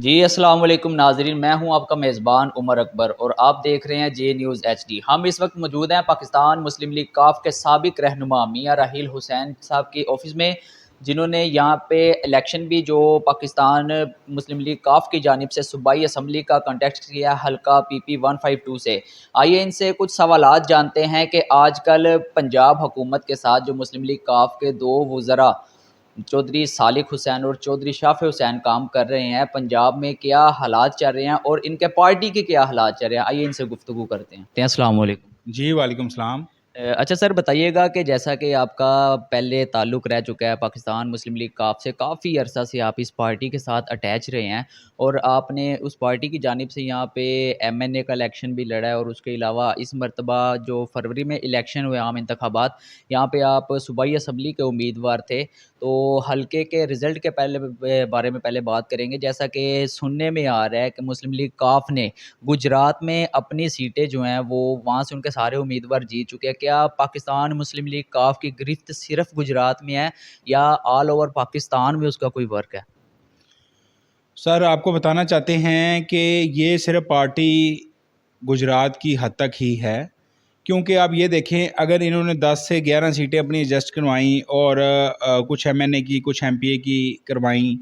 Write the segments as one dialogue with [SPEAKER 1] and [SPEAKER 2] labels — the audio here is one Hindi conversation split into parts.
[SPEAKER 1] जी अस्सलाम वालेकुम नाजरीन, मैं हूं आपका मेज़बान उमर अकबर और आप देख रहे हैं जे न्यूज़ HD। हम इस वक्त मौजूद हैं पाकिस्तान मुस्लिम लीग काफ के साबिक रहनुमा मियां राहील हुसैन साहब के ऑफिस में, जिन्होंने यहाँ पे इलेक्शन भी जो पाकिस्तान मुस्लिम लीग काफ की जानिब से सूबाई असम्बली का कंटेस्ट किया हल्का PP 152 से। आइए इनसे कुछ सवालात जानते हैं कि आजकल पंजाब हुकूमत के साथ जो मुस्लिम लीग काफ के दो वज़रा चौधरी सालिक हुसैन और चौधरी शाफे हुसैन काम कर रहे हैं, पंजाब में क्या हालात चल रहे हैं और इनके पार्टी के क्या हालात चल रहे हैं, आइए इनसे गुफ्तगू करते हैं। अस्सलाम वालेकुम।
[SPEAKER 2] जी वालेकुम सलाम।
[SPEAKER 1] अच्छा सर, बताइएगा कि जैसा कि आपका पहले ताल्लुक़ रह चुका है पाकिस्तान मुस्लिम लीग काफ से, काफ़ी अरसा से आप इस पार्टी के साथ अटैच रहे हैं और आपने उस पार्टी की जानिब से यहाँ पे MNA का इलेक्शन भी लड़ा है और उसके अलावा इस मरतबा जो फरवरी में इलेक्शन हुए आम इंतखाबात, यहाँ पे आप सूबाई असम्बली के उम्मीदवार थे। तो हल्के के रिज़ल्ट के बारे में पहले बात करेंगे। जैसा कि सुनने में आ रहा है कि मुस्लिम लीग काफ ने गुजरात में अपनी सीटें जो हैं वो वहाँ से उनके सारे उम्मीदवार जीत चुके हैं। क्या पाकिस्तान मुस्लिम लीग काफ की गिरफ्त सिर्फ गुजरात में है या ऑल ओवर पाकिस्तान में उसका कोई वर्क है?
[SPEAKER 2] सर आपको बताना चाहते हैं कि ये सिर्फ पार्टी गुजरात की हद तक ही है, क्योंकि आप ये देखें अगर इन्होंने 10 से 11 सीटें अपनी एडजस्ट करवाईं और कुछ MNA की कुछ MPA की करवाईं,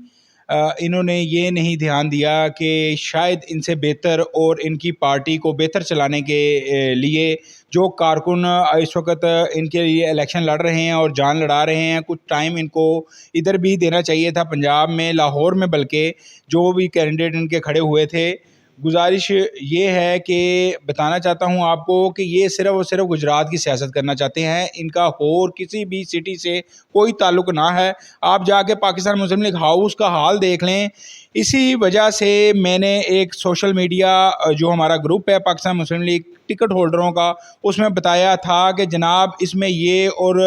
[SPEAKER 2] इन्होंने ये नहीं ध्यान दिया कि शायद इनसे बेहतर और इनकी पार्टी को बेहतर चलाने के लिए जो कारकुन इस वक्त इनके लिए इलेक्शन लड़ रहे हैं और जान लड़ा रहे हैं, कुछ टाइम इनको इधर भी देना चाहिए था, पंजाब में, लाहौर में, बल्कि जो भी कैंडिडेट इनके खड़े हुए थे। गुजारिश ये है कि बताना चाहता हूँ आपको कि ये सिर्फ़ और सिर्फ गुजरात की सियासत करना चाहते हैं, इनका और किसी भी सिटी से कोई ताल्लुक़ ना है। आप जाके पाकिस्तान मुस्लिम लीग हाउस का हाल देख लें। इसी वजह से मैंने एक सोशल मीडिया जो हमारा ग्रुप है पाकिस्तान मुस्लिम लीग टिकट होल्डरों का, उसमें बताया था कि जनाब इसमें ये और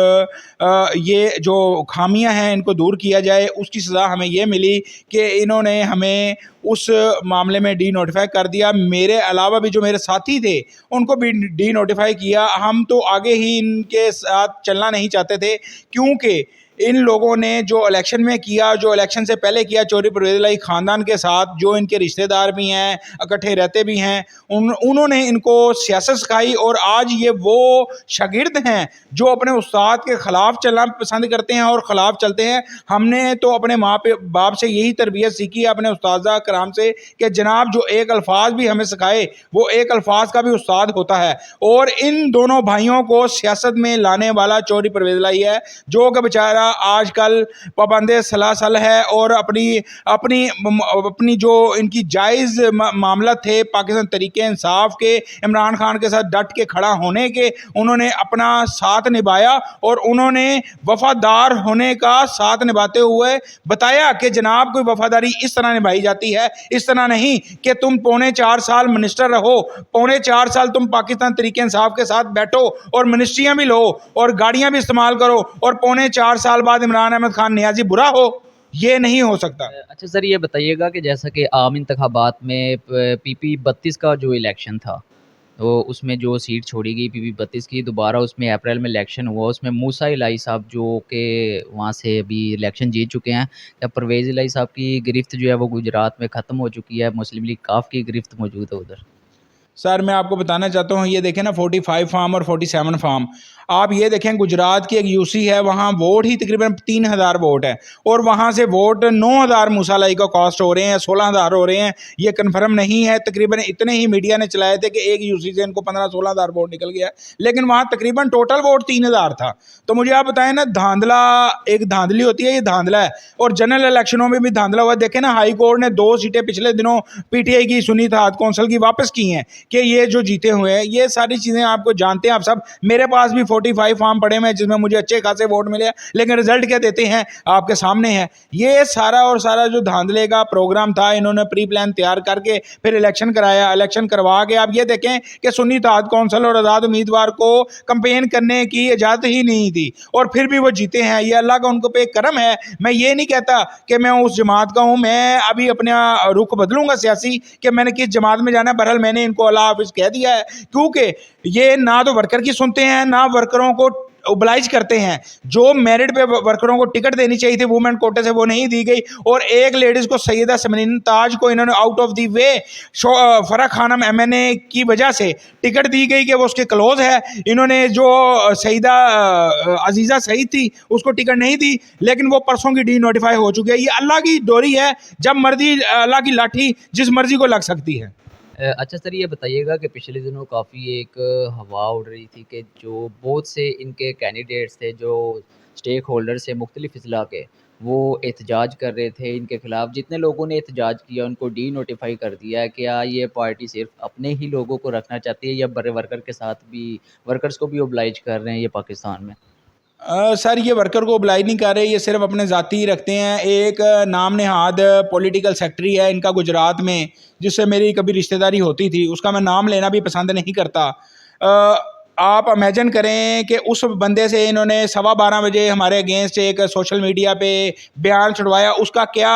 [SPEAKER 2] ये जो खामियां हैं इनको दूर किया जाए। उसकी सज़ा हमें ये मिली कि इन्होंने हमें उस मामले में डी नोटिफाई कर दिया। मेरे अलावा भी जो मेरे साथी थे उनको भी डी नोटिफाई किया। हम तो आगे ही इनके साथ चलना नहीं चाहते थे, क्योंकि इन लोगों ने जो इलेक्शन में किया, जो इलेक्शन से पहले किया, चौधरी परवेज़ इलाही ख़ानदान के साथ जो इनके रिश्तेदार भी हैं, इकट्ठे रहते भी हैं, उन्होंने इनको सियासत सिखाई और आज ये वो शागिर्द हैं जो अपने उस्ताद के ख़िलाफ़ चलना पसंद करते हैं और ख़िलाफ़ चलते हैं। हमने तो अपने माँ बाप से यही तरबियत सीखी है, अपने उस्तादा कराम से, कि जनाब जो एक अल्फाज भी हमें सिखाए वो एक अल्फाज का भी उस्ताद होता है। और इन दोनों भाइयों को सियासत में लाने वाला चौधरी परवेज़ इलाही है, जो कि बेचारा आजकल पाबंदे सलासल है और अपनी अपनी अपनी जो इनकी जायज़ मामला थे पाकिस्तान तरीके इंसाफ के, इमरान खान के साथ डट के खड़ा होने के, उन्होंने अपना साथ निभाया और उन्होंने वफादार होने का साथ निभाते हुए बताया कि जनाब कोई वफादारी इस तरह निभाई जाती है, इस तरह नहीं कि तुम 4.25 साल मिनिस्टर रहो, 4.25 साल तुम पाकिस्तान तरीके इंसाफ के साथ बैठो और मिनिस्ट्रियां भी लो और गाड़ियां भी इस्तेमाल करो और 4.25 साल बाद इमरान अहमद खान नियाजी बुरा हो। ये नहीं हो सकता।
[SPEAKER 1] अच्छा सर, ये बताइएगा कि जैसा कि आम इंतखाबात में PP 32 का जो इलेक्शन था, तो उसमें जो सीट छोड़ी गई PP 32 की, दोबारा उसमें अप्रैल में इलेक्शन हुआ, उसमें मूसा इलाही साहब जो कि वहाँ से अभी इलेक्शन जीत चुके हैं। क्या परवेज़ इलाही साहब की गिरफ्त जो है वो गुजरात में ख़त्म हो चुकी है, मुस्लिम लीग काफ की गिरफ्त मौजूद है उधर?
[SPEAKER 2] सर मैं आपको बताना चाहता हूँ, ये देखें ना 45 फार्म और 47 फार्म, आप ये देखें गुजरात की एक UC है, वहाँ वोट ही तकरीबन 3000 वोट है और वहाँ से वोट 9000 मूसा इलाही का कॉस्ट हो रहे हैं, 16000 हो रहे हैं, ये कन्फर्म नहीं है। तकरीबन इतने ही मीडिया ने चलाए थे कि एक UC से इनको 15-16 हज़ार वोट निकल गया, लेकिन वहाँ तकरीबन टोटल वोट 3000 था। तो मुझे आप बताएं ना, धांधला, एक धांधली होती है, ये धांधला है। और जनरल इलेक्शनों में भी धांधला हुआ। देखें ना, हाई कोर्ट ने 2 सीटें पिछले दिनों PTI की सुन्नी इत्तेहाद कौंसिल की वापस की हैं कि ये जो जीते हुए हैं, ये सारी चीज़ें आपको जानते हैं आप सब। मेरे पास भी 45 फार्म पड़े हुए हैं जिसमें मुझे अच्छे खासे वोट मिले, लेकिन रिजल्ट क्या देते हैं आपके सामने है। ये सारा और सारा जो धांधले का प्रोग्राम था, इन्होंने प्री प्लान तैयार करके फिर इलेक्शन कराया। इलेक्शन करवा के आप ये देखें कि सुन्नी इत्तेहाद कौंसिल और आज़ाद उम्मीदवार को कंपेन करने की इजाज़त ही नहीं थी और फिर भी वो जीते हैं। ये अल्लाह का उनको पे करम है। मैं ये नहीं कहता कि मैं उस जमात का हूँ, मैं अभी अपना रुख बदलूंगा सियासी कि मैंने किस जमात में जाना है। बहरहाल मैंने इनको अल्लाह हाफिज़ कह दिया है, क्योंकि ये ना तो वर्कर की सुनते हैं, ना वर्करों को ओबलाइज करते हैं। जो मेरिट पे वर्करों को टिकट देनी चाहिए थी वुमेन कोटे से, वो नहीं दी गई। और एक लेडीज़ को, सैयदा समरीन ताज को, इन्होंने out of the way Farah Khanam MNA की वजह से टिकट दी गई कि वो उसके क्लोज है। इन्होंने जो सईदा अजीज़ा सईद थी उसको टिकट नहीं दी, लेकिन वो परसों की डी नोटिफाई हो चुकी है। ये अल्लाह की डोरी है, जब मर्जी अल्लाह की लाठी जिस मर्जी को लग सकती है।
[SPEAKER 1] अच्छा सर, ये बताइएगा कि पिछले दिनों काफ़ी एक हवा उड़ रही थी कि जो बहुत से इनके कैंडिडेट्स थे, जो स्टेक होल्डर्स थे मुख्तलिफ अज़ला के, वो एहतजाज कर रहे थे इनके ख़िलाफ़। जितने लोगों ने एहतजाज किया उनको डी नोटिफाई कर दिया है। क्या ये पार्टी सिर्फ अपने ही लोगों को रखना चाहती है या बड़े वर्कर के साथ भी, वर्कर्स को भी ओबलाइज कर रहे हैं ये पाकिस्तान में?
[SPEAKER 2] सर ये वर्कर को ओबलाइज नहीं कर रहे, ये सिर्फ अपने ज़ाती ही रखते हैं। एक नाम नहाद पॉलिटिकल सेक्रेटरी है इनका गुजरात में, जिससे मेरी कभी रिश्तेदारी होती थी, उसका मैं नाम लेना भी पसंद नहीं करता। आप इमेजिन करें कि उस बंदे से इन्होंने 12:15 बजे हमारे अगेंस्ट एक सोशल मीडिया पे बयान छुड़वाया। उसका क्या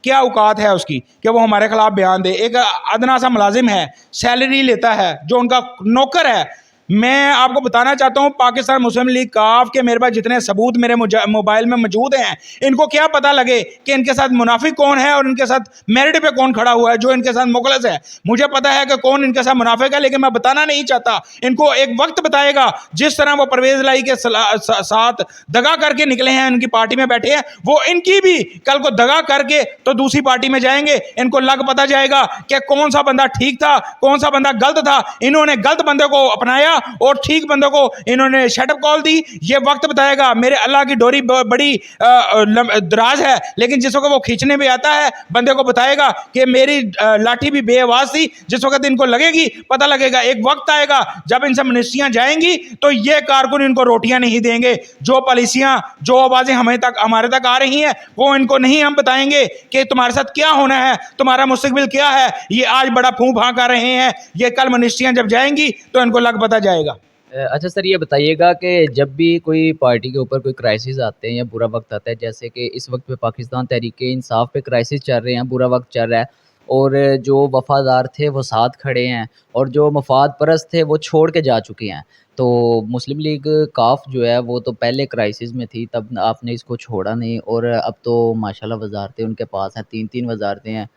[SPEAKER 2] क्या औकात है उसकी कि वो हमारे खिलाफ बयान दे। एक अदना सा मुलाजिम है, सैलरी लेता है, जो उनका नौकर है। मैं आपको बताना चाहता हूँ, पाकिस्तान मुस्लिम लीग काफ के मेरे पास जितने सबूत मेरे मोबाइल में मौजूद हैं, इनको क्या पता लगे कि इनके साथ मुनाफिक कौन है और इनके साथ मेरिट पे कौन खड़ा हुआ है, जो इनके साथ मुखलस है। मुझे पता है कि कौन इनके साथ मुनाफिक है, लेकिन मैं बताना नहीं चाहता। इनको एक वक्त बताएगा, जिस तरह वो परवेज लाई के साथ दगा करके निकले हैं, इनकी पार्टी में बैठे हैं, वो इनकी भी कल को दगा करके तो दूसरी पार्टी में जाएंगे। इनको लग पता जाएगा कि कौन सा बंदा ठीक था, कौन सा बंदा गलत था। इन्होंने गलत बंदे को अपनाया और ठीक बंदों को इन्होंने शटअप कॉल दी। ये वक्त बताएगा। मेरे अल्लाह की डोरी बड़ी दराज है, लेकिन जिस वक्त वो खींचने में आता है, बंदे को बताएगा कि मेरी लाठी भी बेआवाज थी। जिस वक्त इनको लगेगी, पता लगेगा। एक वक्त आएगा जब इनसे मिनिस्ट्रियां जाएंगी तो ये कारकुन इनको रोटियां नहीं देंगे। जो पॉलिसियां, जो आवाजें हमारे तक आ रही हैं, वो इनको नहीं हम बताएंगे कि तुम्हारे साथ क्या होना है, तुम्हारा मुस्तकबिल क्या है। ये आज बड़ा फूं फां कर रहे हैं, ये कल मिनिस्ट्रियां जब जाएंगी तो इनको लग पता जाएगा।
[SPEAKER 1] अच्छा सर, ये बताइएगा कि जब भी कोई पार्टी के ऊपर कोई क्राइसिस आते हैं या बुरा वक्त आता है, जैसे कि इस वक्त पे पाकिस्तान तहरीक-ए-इंसाफ पे क्राइसिस चल रहे हैं, बुरा वक्त चल रहा है, और जो वफ़ादार थे वो साथ खड़े हैं और जो मफाद परस्त थे वो छोड़ के जा चुके हैं। तो मुस्लिम लीग काफ जो है वो तो पहले क्राइसिस में थी, तब आपने इसको छोड़ा नहीं, और अब तो माशाल्लाह वज़ारतें उनके पास हैं, 3-3 वज़ारतें हैं।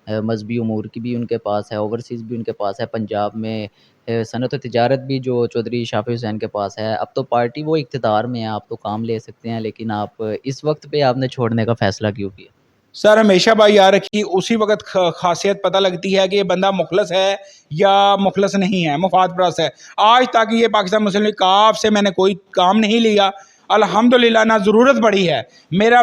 [SPEAKER 1] मज़हबी उमूर की भी उनके पास है, ओवरसीज़ भी उनके पास है, पंजाब में सनअत तिजारत भी जो चौधरी शाफ़ी हुसैन के पास है। अब तो पार्टी वो इक़्तिदार में है, आप तो काम ले सकते हैं, लेकिन आप इस वक्त पे आपने छोड़ने का फ़ैसला क्यों किया?
[SPEAKER 2] सर हमेशा बात याद रखिए, उसी वक्त खासियत पता लगती है कि ये बंदा मुखलस है या मुखलस नहीं है, मुफाद परस्त है। आज तक ये पाकिस्तान मुस्लिम लीग काफ से मैंने कोई काम नहीं लिया, अल्हम्दुलिल्लाह। ना ज़रूरत पड़ी है। मेरा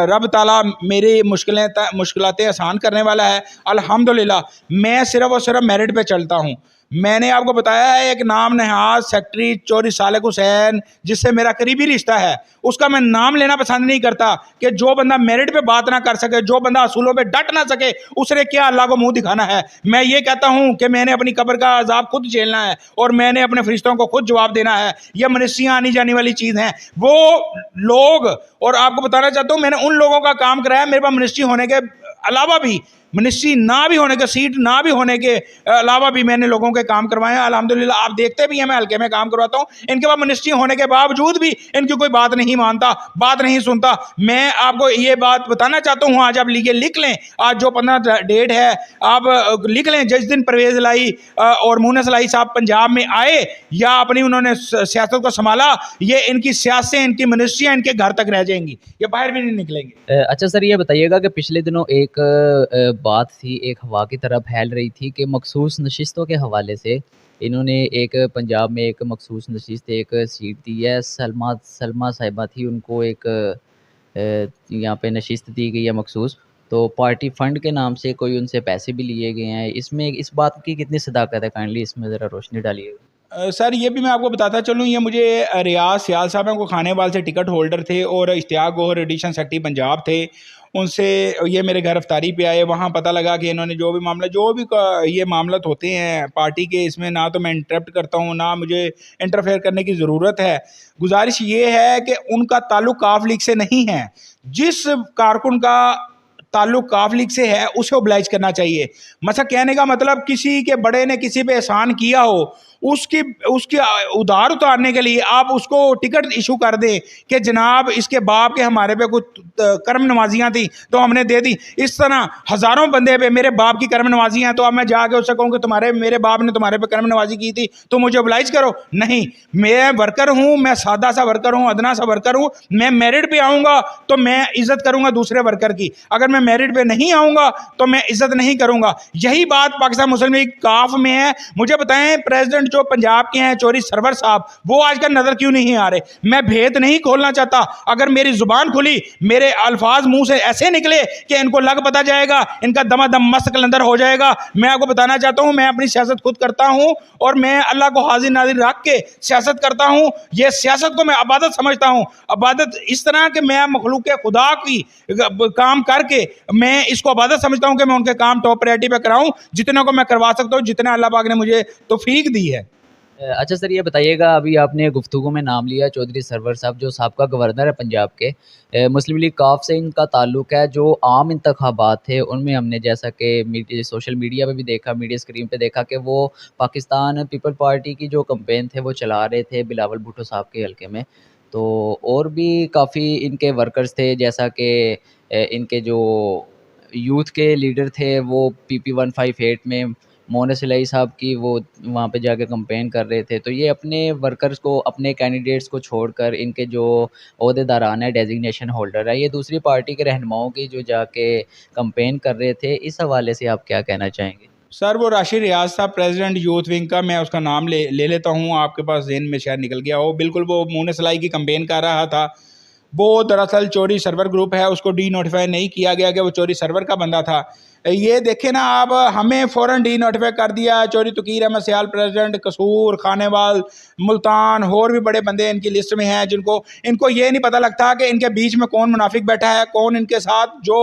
[SPEAKER 2] रब ताला मेरी मुश्किलातें आसान करने वाला है, अल्हम्दुलिल्लाह। मैं सिर्फ़ और सिर्फ मेरिट पे चलता हूँ। मैंने आपको बताया है, एक नाम नहाद सेक्रेटरी चौधरी सालेक हुसैन, जिससे मेरा करीबी रिश्ता है, उसका मैं नाम लेना पसंद नहीं करता कि जो बंदा मेरिट पे बात ना कर सके, जो बंदा असूलों पे डट ना सके, उसने क्या अल्लाह को मुंह दिखाना है। मैं ये कहता हूँ कि मैंने अपनी कब्र का अजाब खुद झेलना है और मैंने अपने फरिश्तों को खुद जवाब देना है। यह मिनिस्ट्रियाँ आनी जाने वाली चीज़ हैं, वो लोग। और आपको बताना चाहता हूँ, मैंने उन लोगों का काम कराया, मेरे पास मिनिस्ट्री होने के अलावा भी, मिनिस्ट्री ना भी होने के, सीट ना भी होने के अलावा भी मैंने लोगों के काम करवाए हैं, अल्हम्दुलिल्लाह। आप देखते भी हैं मैं हल्के में काम करवाता हूँ। इनके पास मिनिस्ट्री होने के बावजूद भी इनकी कोई बात नहीं मानता, बात नहीं सुनता। मैं आपको ये बात बताना चाहता हूँ, आज आप लिख लें, आज जो 15 डेट है, आप लिख लें, जिस दिन परवेज लाई और मुनस लाई साहब पंजाब में आए या अपनी उन्होंने सियासत को संभाला, ये इनकी सियासतें, इनकी मिनिस्ट्रियाँ इनके घर तक रह जाएंगी, ये बाहर भी नहीं निकलेंगे।
[SPEAKER 1] अच्छा सर, ये बताइएगा कि पिछले दिनों एक बात थी, एक हवा की तरह फैल रही थी कि मखसूस नशिस्तों के हवाले से इन्होंने एक पंजाब में एक मखसूस नशिस्त, एक सीट दी है। सलमा साहिबा थी, उनको एक यहाँ पे नशिस्त दी गई है मखसूस। तो पार्टी फंड के नाम से कोई उनसे पैसे भी लिए गए हैं। इसमें इस बात की कितनी सदाकत है, काइंडली इसमें ज़रा रोशनी डालिएगा।
[SPEAKER 2] सर ये भी मैं आपको बताता चलूँ, ये मुझे रियाज सियाल साहब हैं, को खानेवाल से टिकट होल्डर थे, और इश्तियाक गौहर एडिशन सेक्रेटरी पंजाब थे। उनसे ये मेरे घर अफ्तारी पे आए, वहाँ पता लगा कि इन्होंने जो भी ये मामला होते हैं पार्टी के, इसमें ना तो मैं इंटरप्ट करता हूँ, ना मुझे इंटरफेयर करने की ज़रूरत है। गुजारिश ये है कि उनका ताल्लुक़ काफ लीग से नहीं है। जिस कारकुन का ताल्लुक़ काफ लीग से है उसे ओबलाइज करना चाहिए। मतलब कहने का मतलब, किसी के बड़े ने किसी पे एहसान किया हो, उसकी उसकी उधार उतारने के लिए आप उसको टिकट इशू कर दें कि जनाब इसके बाप के हमारे पे कुछ कर्म नवाजियाँ थी तो हमने दे दी। इस तरह हज़ारों बंदे पे मेरे बाप की कर्म नवाजियाँ, तो अब मैं जाके उससे कहूँ कि तुम्हारे मेरे बाप ने तुम्हारे पे कर्म नवाजी की थी तो मुझे ओबलाइज करो। नहीं, मैं वर्कर हूँ, मैं सादा सा वर्कर हूँ, अदना सा वर्कर हूँ। मैं मेरिट पे आऊँगा तो मैं इज्जत करूँगा दूसरे वर्कर की, अगर मैं मेरिट पे नहीं आऊँगा तो मैं इज्जत नहीं करूँगा। यही बात पाकिस्तान मुस्लिम लीग काफ में है। मुझे बताएं, प्रेसिडेंट जो पंजाब के हैं चौधरी सरवर साहब, वो आजकल नजर क्यों नहीं आ रहे? मैं भेद नहीं खोलना चाहता, अगर मेरी जुबान खुली, मेरे अल्फाज मुंह से ऐसे निकले कि इनको लग पता जाएगा, इनका दमादम मस्त कलंदर हो जाएगा। मैं आपको बताना चाहता हूं, मैं अपनी सियासत खुद करता हूं और मैं अल्लाह को हाजिर नाजिर रख के सियासत करता हूं। ये सियासत को मैं इबादत समझता हूं, इबादत इस तरह कि मैं मखलूक खुदा की काम करके मैं इसको इबादत समझता हूं कि मैं उनके काम टॉप प्रायोरिटी पे कराऊं, जितने को मैं करवा सकता हूं, जितना अल्लाह पाक ने मुझे तौफीक दी है।
[SPEAKER 1] अच्छा सर, ये बताइएगा, अभी आपने गुफ्तगू में नाम लिया चौधरी सरवर साहब, जो साबका गवर्नर है पंजाब के, मुस्लिम लीग काफ से इनका ताल्लुक है। जो आम इंतखाबात थे उनमें हमने जैसा कि सोशल मीडिया पे भी देखा, मीडिया स्क्रीन पे देखा कि वो पाकिस्तान पीपल पार्टी की जो कैंपेन थे वो चला रहे थे बिलावल भुट्टो साहब के हल्के में। तो और भी काफ़ी इनके वर्कर्स थे, जैसा कि इनके जो यूथ के लीडर थे वो PP 158 में मोहन सिलाई साहब की वो वहाँ पे जाके कंपेन कर रहे थे। तो ये अपने वर्कर्स को, अपने कैंडिडेट्स को छोड़कर इनके जो ओहदेदारान है, डेजिग्नेशन होल्डर है, ये दूसरी पार्टी के रहनुमाओं की जो जाके कंपेन कर रहे थे, इस हवाले से आप क्या कहना चाहेंगे?
[SPEAKER 2] सर, वो राशिद रियाज साहब प्रेसिडेंट यूथ विंग का, मैं उसका नाम ले लेता हूँ, आपके पास ज़हन में शायद निकल गया हो। बिल्कुल वो मोहन सिलाई की कंपेन कर रहा था। वो दरअसल चोरी सर्वर ग्रुप है, उसको डी नोटिफाई नहीं किया गया कि वो चोरी सर्वर का बंदा था। ये देखें ना आप, हमें फ़ौरन डी नोटिफाई कर दिया। चोरी तकीर अहमद सियाल प्रेसिडेंट, कसूर, खानेवाल, मुल्तान, और भी बड़े बंदे इनकी लिस्ट में हैं जिनको इनको ये नहीं पता लगता कि इनके बीच में कौन मुनाफिक बैठा है, कौन इनके साथ जो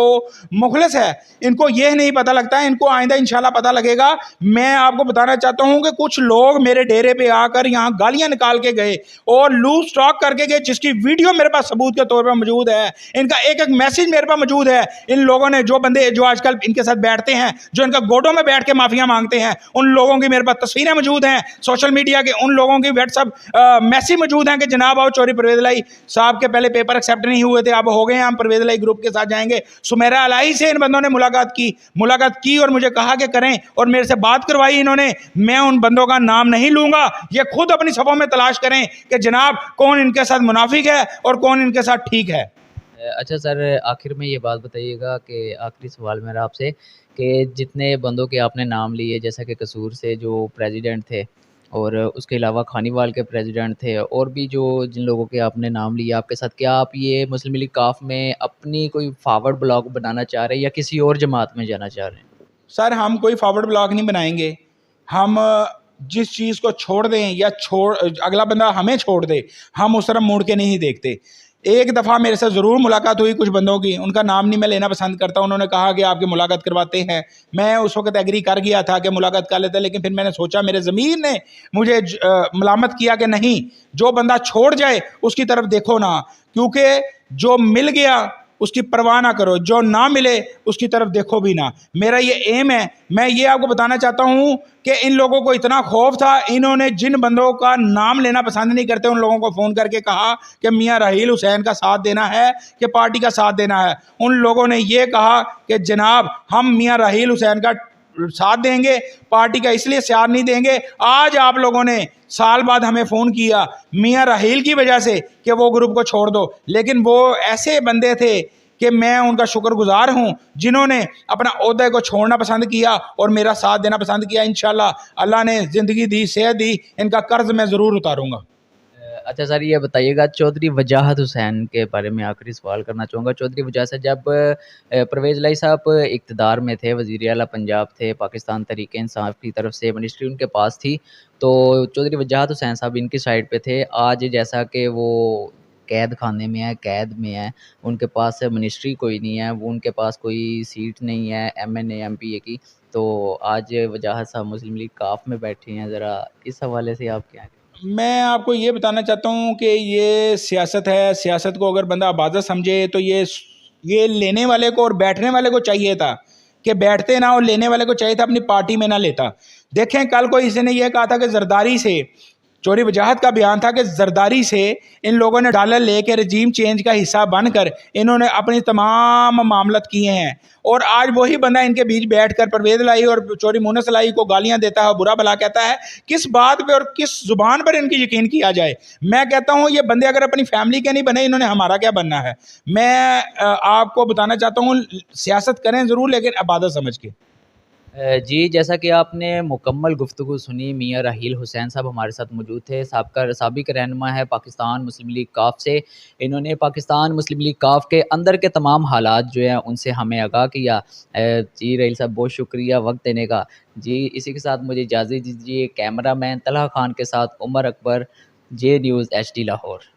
[SPEAKER 2] मुखलिस है, इनको ये नहीं पता लगता है। इनको आइंदा इंशाल्लाह पता लगेगा। मैं आपको बताना चाहता हूँ कि कुछ लोग मेरे डेरे पे आकर यहाँ गालियाँ निकाल के गए और लूज स्टॉक करके गए, जिसकी वीडियो मेरे पास सबूत के तौर पर मौजूद है। इनका एक एक मैसेज मेरे पास मौजूद है। इन लोगों ने, जो बंदे जो आजकल इनके साथ बैठते हैं, जो इनका गोडों में बैठ के माफिया मांगते हैं, उन लोगों की मेरे पास तस्वीरें मौजूद हैं। सोशल मीडिया के उन लोगों की व्हाट्सएप मैसेज मौजूद हैं कि जनाब आओ, चौधरी परवेज इलाही साहब के पहले पेपर एक्सेप्ट नहीं हुए थे, अब हो गए हैं, हम परवेज इलाही ग्रुप के साथ जाएंगे। सुमेरा इलाही से इन बंदों ने मुलाकात की और मुझे कहा कि करें, और मेरे से बात करवाई इन्होंने। मैं उन बंदों का नाम नहीं लूंगा, ये खुद अपनी सफों में तलाश करें कि जनाब कौन इनके साथ मुनाफिक है और कौन इनके साथ ठीक है।
[SPEAKER 1] अच्छा सर, आखिर में ये बात बताइएगा कि आखिरी सवाल मेरा आपसे, कि जितने बंदों के आपने नाम लिए, जैसा कि कसूर से जो प्रेसिडेंट थे और उसके अलावा खानीवाल के प्रेसिडेंट थे, और भी जो जिन लोगों के आपने नाम लिए आपके साथ, क्या आप ये मुस्लिम लीग काफ में अपनी कोई फॉरवर्ड ब्लॉक बनाना चाह रहे हैं या किसी और जमात में जाना चाह रहे हैं?
[SPEAKER 2] सर, हम कोई फॉरवर्ड ब्लॉक नहीं बनाएंगे। हम जिस चीज़ को छोड़ दें या अगला बंदा हमें छोड़ दे, हम उस तरफ मुड़ के नहीं देखते। एक दफ़ा मेरे से ज़रूर मुलाकात हुई कुछ बंदों की, उनका नाम नहीं मैं लेना पसंद करता। उन्होंने कहा कि आपकी मुलाकात करवाते हैं। मैं उस वक्त एग्री कर गया था कि मुलाकात कर लेते हैं, लेकिन फिर मैंने सोचा, मेरे ज़मीर ने मुझे मलामत किया कि नहीं, जो बंदा छोड़ जाए उसकी तरफ देखो ना, क्योंकि जो मिल गया उसकी परवाह ना करो, जो ना मिले उसकी तरफ देखो भी ना। मेरा ये एम है। मैं ये आपको बताना चाहता हूँ कि इन लोगों को इतना खौफ था, इन्होंने जिन बंदों का नाम लेना पसंद नहीं करते उन लोगों को फ़ोन करके कहा कि मियाँ राहील हुसैन का साथ देना है कि पार्टी का साथ देना है। उन लोगों ने ये कहा कि जनाब हम मियाँ राहील हुसैन का साथ देंगे, पार्टी का इसलिए साथ नहीं देंगे। आज आप लोगों ने साल बाद हमें फ़ोन किया मियाँ राहील की वजह से कि वो ग्रुप को छोड़ दो, लेकिन वो ऐसे बंदे थे कि मैं उनका शुक्रगुजार हूं जिन्होंने अपना ओहदे को छोड़ना पसंद किया और मेरा साथ देना पसंद किया। इंशाल्लाह अल्लाह ने ज़िंदगी दी, सेहत दी, इनका कर्ज मैं ज़रूर उतारूंगा।
[SPEAKER 1] अच्छा सर, ये बताइएगा, चौधरी वजाहत हुसैन के बारे में आखिरी सवाल करना चाहूँगा। चौधरी वजाहत, जब परवेज़ इलाही साहब इक़्तिदार में थे, वज़ीर आला पंजाब थे, पाकिस्तान तहरीक इंसाफ की तरफ से मिनिस्ट्री उनके पास थी, तो चौधरी वजाहत हुसैन साहब इनकी साइड पे थे। आज जैसा कि वो कैद खाने में है, कैद में है, उनके पास मिनिस्ट्री कोई नहीं है, वो उनके पास कोई सीट नहीं है MNA MPA की, तो आज वजाहत साहब मुस्लिम लीग काफ में बैठे हैं। ज़रा इस हवाले से आप क्या?
[SPEAKER 2] मैं आपको ये बताना चाहता हूँ कि ये सियासत है। सियासत को अगर बंदा इबादत समझे तो ये लेने वाले को और बैठने वाले को चाहिए था कि बैठते ना और लेने वाले को चाहिए था अपनी पार्टी में ना लेता। देखें, कल को इसी ने यह कहा था कि जरदारी से, चोरी वजाहत का बयान था कि जरदारी से इन लोगों ने डॉलर लेकर रजीम चेंज का हिस्सा बनकर इन्होंने अपनी तमाम मामलत किए हैं, और आज वही बंदा इनके बीच बैठकर परवेज लाई और चोरी मुनस लाई को गालियां देता है, बुरा भला कहता है। किस बात पे और किस जुबान पर इनकी यकीन किया जाए? मैं कहता हूं ये बंदे अगर अपनी फैमिली के नहीं बने, इन्होंने हमारा क्या बनना है? मैं आपको बताना चाहता हूं, सियासत करें ज़रूर लेकिन इबादत समझ के।
[SPEAKER 1] जी, जैसा कि आपने मुकम्मल गुफ्तगू सुनी, मियाँ राहील हुसैन साहब हमारे साथ मौजूद थे, साबिक रहनुमा है पाकिस्तान मुस्लिम लीग काफ से। इन्होंने पाकिस्तान मुस्लिम लीग काफ के अंदर के तमाम हालात जो हैं उनसे हमें आगाह किया। जी राहील साहब, बहुत शुक्रिया वक्त देने का। जी, इसी के साथ मुझे इजाज़त दीजिए। कैमरा मैन तलहा खान के साथ Umar Akbar, J news HD Lahore.